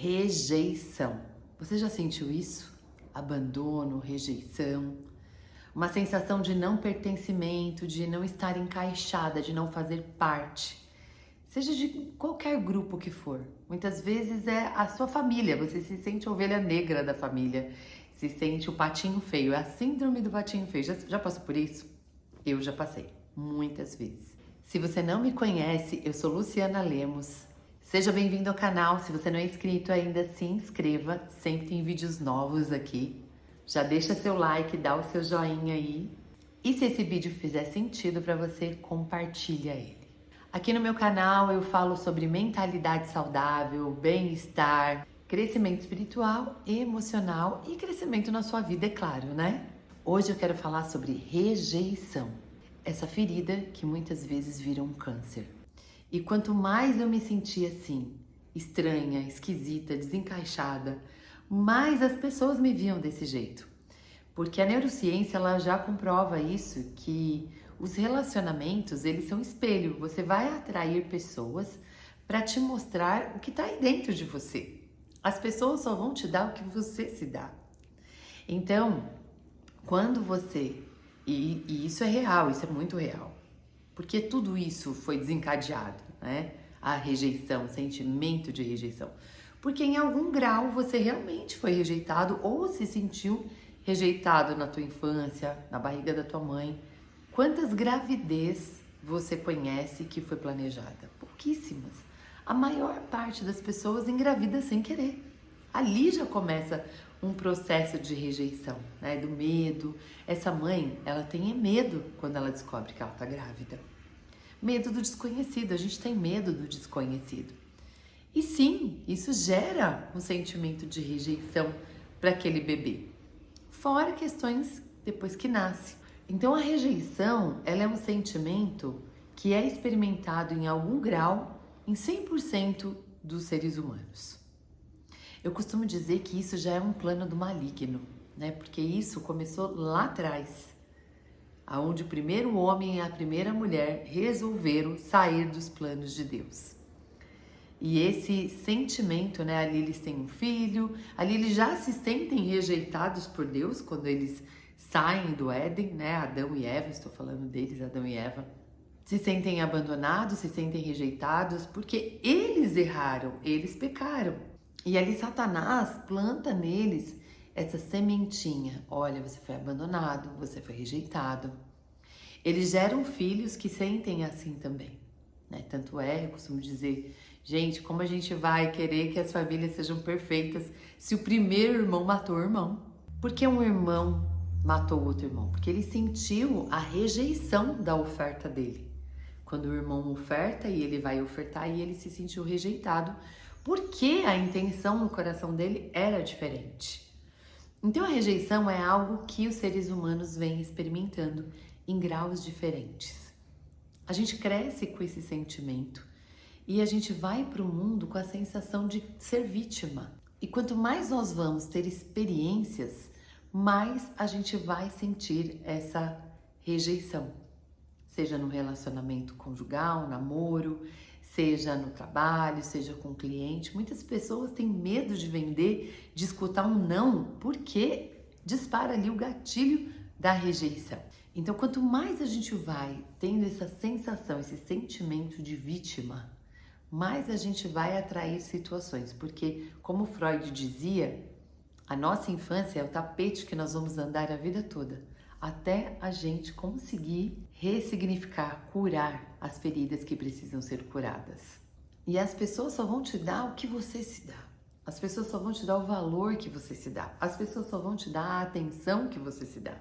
Rejeição. Você já sentiu isso? Abandono, rejeição, uma sensação de não pertencimento, de não estar encaixada, de não fazer parte, seja de qualquer grupo que for. Muitas vezes é a sua família, você se sente a ovelha negra da família, se sente o patinho feio, é a síndrome do patinho feio. Já passou por isso? Eu já passei, muitas vezes. Se você não me conhece, eu sou Luciana Lemos. Seja bem-vindo ao canal. Se você não é inscrito ainda, se inscreva. Sempre tem vídeos novos aqui. Já deixa seu like, dá o seu joinha aí. E se esse vídeo fizer sentido para você, compartilha ele. Aqui no meu canal eu falo sobre mentalidade saudável, bem-estar, crescimento espiritual, emocional e crescimento na sua vida, é claro, né? Hoje eu quero falar sobre rejeição. Essa ferida que muitas vezes vira um câncer. E quanto mais eu me sentia assim, estranha, esquisita, desencaixada, mais as pessoas me viam desse jeito. Porque a neurociência ela já comprova isso, que os relacionamentos eles são espelho. Você vai atrair pessoas para te mostrar o que está aí dentro de você. As pessoas só vão te dar o que você se dá. Então, quando você... E isso é real, isso é muito real. Porque tudo isso foi desencadeado, né? A rejeição, o sentimento de rejeição. Porque em algum grau você realmente foi rejeitado ou se sentiu rejeitado na tua infância, na barriga da tua mãe. Quantas gravidez você conhece que foi planejada? Pouquíssimas. A maior parte das pessoas engravida sem querer. Ali já começa um processo de rejeição, né? Do medo. Essa mãe, ela tem medo quando ela descobre que ela tá grávida. Medo do desconhecido, a gente tem medo do desconhecido. E sim, isso gera um sentimento de rejeição para aquele bebê. Fora questões depois que nasce. Então a rejeição, ela é um sentimento que é experimentado em algum grau em 100% dos seres humanos. Eu costumo dizer que isso já é um plano do maligno, né? Porque isso começou lá atrás, aonde o primeiro homem e a primeira mulher resolveram sair dos planos de Deus. E esse sentimento, né? Ali eles têm um filho, ali eles já se sentem rejeitados por Deus quando eles saem do Éden, né? Adão e Eva, estou falando deles, Adão e Eva. Se sentem abandonados, se sentem rejeitados, porque eles erraram, eles pecaram. E ali Satanás planta neles essa sementinha. Olha, você foi abandonado, você foi rejeitado. Eles geram filhos que sentem assim também, né? Tanto é, eu costumo dizer, gente, como a gente vai querer que as famílias sejam perfeitas se o primeiro irmão matou o irmão? Por que um irmão matou o outro irmão? Porque ele sentiu a rejeição da oferta dele. Quando o irmão oferta e ele vai ofertar e ele se sentiu rejeitado, porque a intenção no coração dele era diferente. Então a rejeição é algo que os seres humanos vêm experimentando em graus diferentes. A gente cresce com esse sentimento e a gente vai para o mundo com a sensação de ser vítima. E quanto mais nós vamos ter experiências, mais a gente vai sentir essa rejeição. Seja no relacionamento conjugal, namoro, seja no trabalho, seja com o cliente. Muitas pessoas têm medo de vender, de escutar um não, porque dispara ali o gatilho da rejeição. Então, quanto mais a gente vai tendo essa sensação, esse sentimento de vítima, mais a gente vai atrair situações. Porque, como Freud dizia, a nossa infância é o tapete que nós vamos andar a vida toda, até a gente conseguir ressignificar, curar as feridas que precisam ser curadas. E as pessoas só vão te dar o que você se dá. As pessoas só vão te dar o valor que você se dá. As pessoas só vão te dar a atenção que você se dá.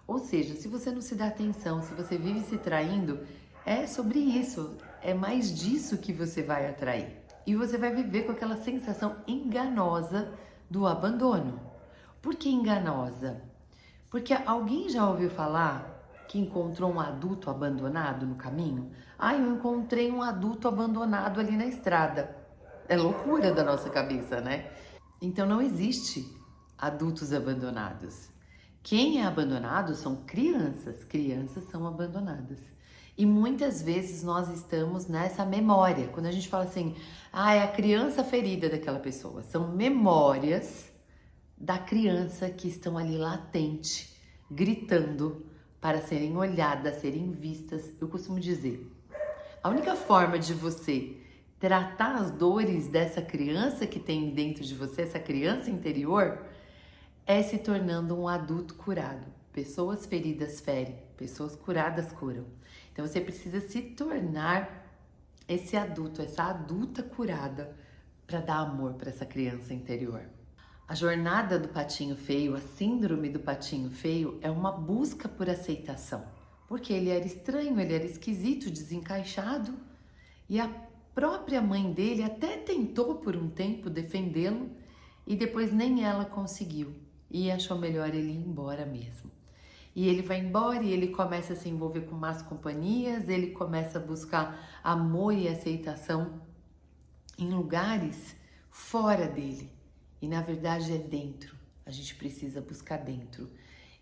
Ou seja, se você não se dá atenção, se você vive se traindo, é sobre isso. É mais disso que você vai atrair. E você vai viver com aquela sensação enganosa do abandono. Por que enganosa? Porque alguém já ouviu falar que encontrou um adulto abandonado no caminho? Ah, eu encontrei um adulto abandonado ali na estrada. É loucura da nossa cabeça, né? Então não existe adultos abandonados. Quem é abandonado são crianças. Crianças são abandonadas. E muitas vezes nós estamos nessa memória. Quando a gente fala assim, é a criança ferida daquela pessoa. São memórias da criança que estão ali latente, gritando para serem olhadas, serem vistas. Eu costumo dizer, a única forma de você tratar as dores dessa criança que tem dentro de você, essa criança interior, é se tornando um adulto curado. Pessoas feridas ferem, pessoas curadas curam. Então você precisa se tornar esse adulto, essa adulta curada para dar amor para essa criança interior. A jornada do patinho feio, a síndrome do patinho feio, é uma busca por aceitação. Porque ele era estranho, ele era esquisito, desencaixado. E a própria mãe dele até tentou por um tempo defendê-lo e depois nem ela conseguiu. E achou melhor ele ir embora mesmo. E ele vai embora e ele começa a se envolver com más companhias, ele começa a buscar amor e aceitação em lugares fora dele. E na verdade é dentro, a gente precisa buscar dentro.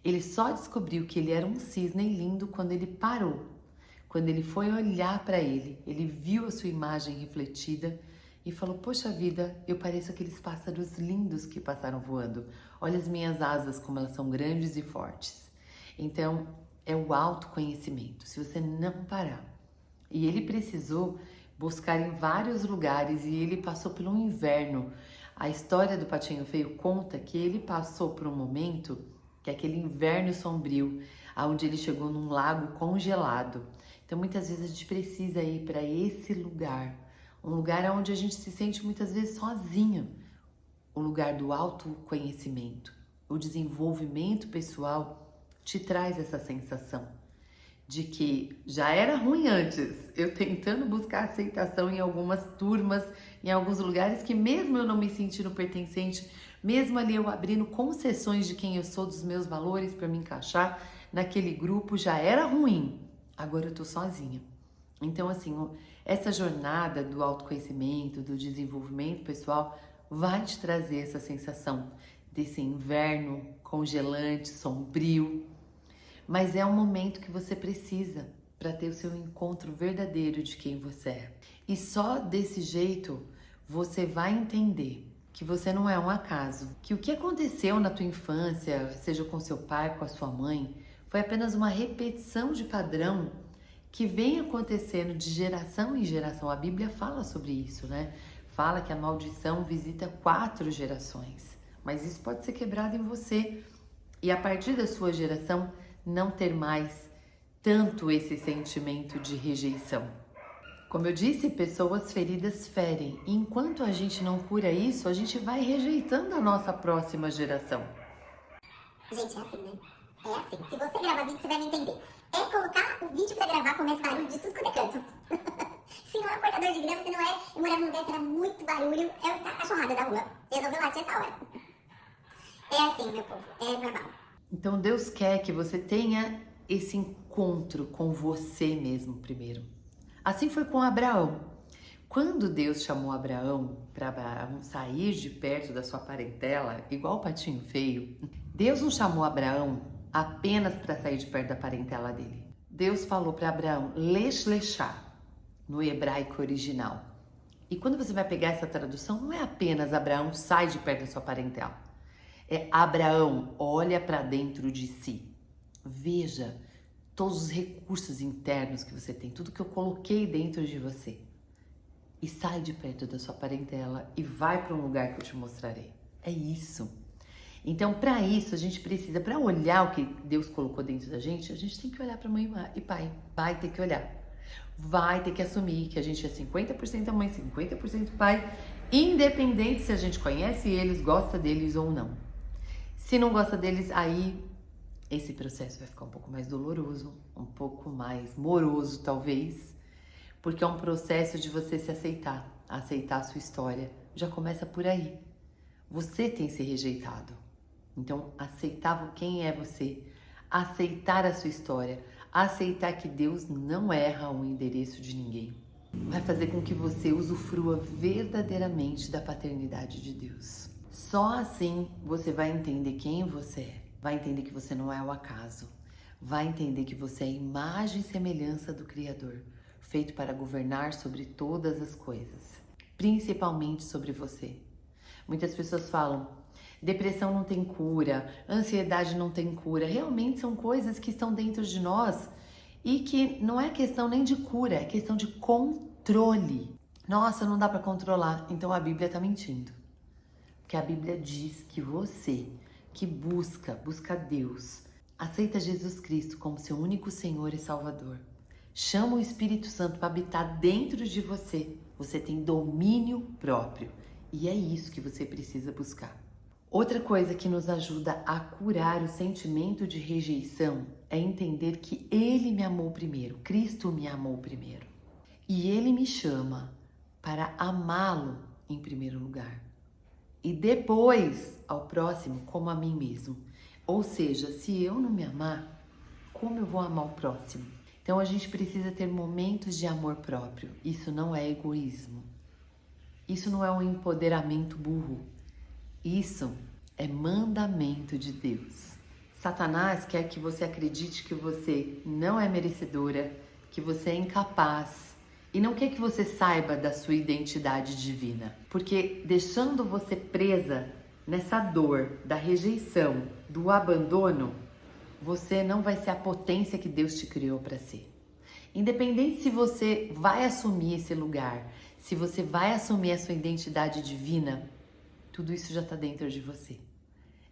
Ele só descobriu que ele era um cisne lindo quando ele parou. Quando ele foi olhar para ele viu a sua imagem refletida e falou, poxa vida, eu pareço aqueles pássaros lindos que passaram voando. Olha as minhas asas como elas são grandes e fortes. Então, é o autoconhecimento, se você não parar. E ele precisou buscar em vários lugares e ele passou pelo inverno. A história do Patinho Feio conta que ele passou por um momento, que é aquele inverno sombrio, onde ele chegou num lago congelado. Então, muitas vezes a gente precisa ir para esse lugar, um lugar onde a gente se sente muitas vezes sozinho, o lugar do autoconhecimento. O desenvolvimento pessoal te traz essa sensação de que já era ruim antes, eu tentando buscar aceitação em algumas turmas, em alguns lugares que mesmo eu não me sentindo pertencente, mesmo ali eu abrindo concessões de quem eu sou, dos meus valores para me encaixar naquele grupo, já era ruim, agora eu tô sozinha. Então assim, essa jornada do autoconhecimento, do desenvolvimento pessoal vai te trazer essa sensação desse inverno congelante, sombrio, mas é um momento que você precisa para ter o seu encontro verdadeiro de quem você é. E só desse jeito você vai entender que você não é um acaso, que o que aconteceu na tua infância, seja com seu pai, com a sua mãe, foi apenas uma repetição de padrão que vem acontecendo de geração em geração. A Bíblia fala sobre isso, né? Fala que a maldição visita 4 gerações, mas isso pode ser quebrado em você e a partir da sua geração não ter mais tanto esse sentimento de rejeição. Como eu disse, pessoas feridas ferem. E enquanto a gente não cura isso, a gente vai rejeitando a nossa próxima geração. Gente, é assim, né? É assim. Se você gravar vídeo, você vai me entender. É colocar o vídeo pra gravar, começa barulho de tudo quanto é canto. Se não é um cortador de grama, se não é... Eu morava num lugar que era muito barulho, é a cachorrada da rua. Resolveu latir essa hora. É assim, meu povo. É normal. Então Deus quer que você tenha esse encontro com você mesmo primeiro. Assim foi com Abraão. Quando Deus chamou Abraão para Abraão sair de perto da sua parentela, igual o patinho feio, Deus não chamou Abraão apenas para sair de perto da parentela dele. Deus falou para Abraão, Lech Lechá, no hebraico original. E quando você vai pegar essa tradução, não é apenas Abraão sai de perto da sua parentela. É Abraão, olha para dentro de si. Veja todos os recursos internos que você tem, tudo que eu coloquei dentro de você. E sai de perto da sua parentela e vai para um lugar que eu te mostrarei. É isso. Então, para isso, a gente precisa, para olhar o que Deus colocou dentro da gente, a gente tem que olhar para mãe e pai. Vai ter que olhar. Vai ter que assumir que a gente é 50% mãe, 50% pai, independente se a gente conhece eles, gosta deles ou não. Se não gosta deles, aí esse processo vai ficar um pouco mais doloroso, um pouco mais moroso, talvez, porque é um processo de você se aceitar a sua história. Já começa por aí. Você tem se rejeitado. Então, aceitar quem é você, aceitar a sua história, aceitar que Deus não erra o endereço de ninguém, vai fazer com que você usufrua verdadeiramente da paternidade de Deus. Só assim você vai entender quem você é, vai entender que você não é o acaso, vai entender que você é a imagem e semelhança do Criador, feito para governar sobre todas as coisas, principalmente sobre você. Muitas pessoas falam, depressão não tem cura, ansiedade não tem cura. Realmente são coisas que estão dentro de nós e que não é questão nem de cura, é questão de controle. Nossa, não dá para controlar, então a Bíblia está mentindo. Porque a Bíblia diz que você que busca Deus, aceita Jesus Cristo como seu único Senhor e Salvador, chama o Espírito Santo para habitar dentro de você, você tem domínio próprio. E é isso que você precisa buscar. Outra coisa que nos ajuda a curar o sentimento de rejeição é entender que Ele me amou primeiro, Cristo me amou primeiro. E Ele me chama para amá-lo em primeiro lugar. E depois ao próximo como a mim mesmo. Ou seja, se eu não me amar, como eu vou amar o próximo? Então a gente precisa ter momentos de amor próprio. Isso não é egoísmo. Isso não é um empoderamento burro. Isso é mandamento de Deus. Satanás quer que você acredite que você não é merecedora, que você é incapaz e não quer que você saiba da sua identidade divina. Porque deixando você presa nessa dor da rejeição, do abandono, você não vai ser a potência que Deus te criou para ser. Independente se você vai assumir esse lugar, se você vai assumir a sua identidade divina, tudo isso já está dentro de você.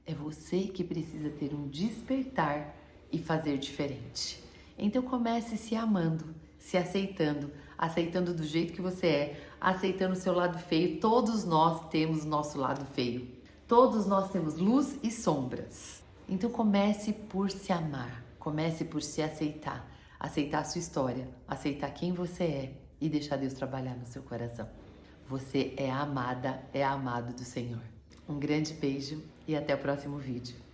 É você que precisa ter um despertar e fazer diferente. Então comece se amando, se aceitando, aceitando do jeito que você é, aceitando o seu lado feio. Todos nós temos o nosso lado feio. Todos nós temos luz e sombras. Então comece por se amar, comece por se aceitar, aceitar a sua história, aceitar quem você é e deixar Deus trabalhar no seu coração. Você é amada, é amado do Senhor. Um grande beijo e até o próximo vídeo.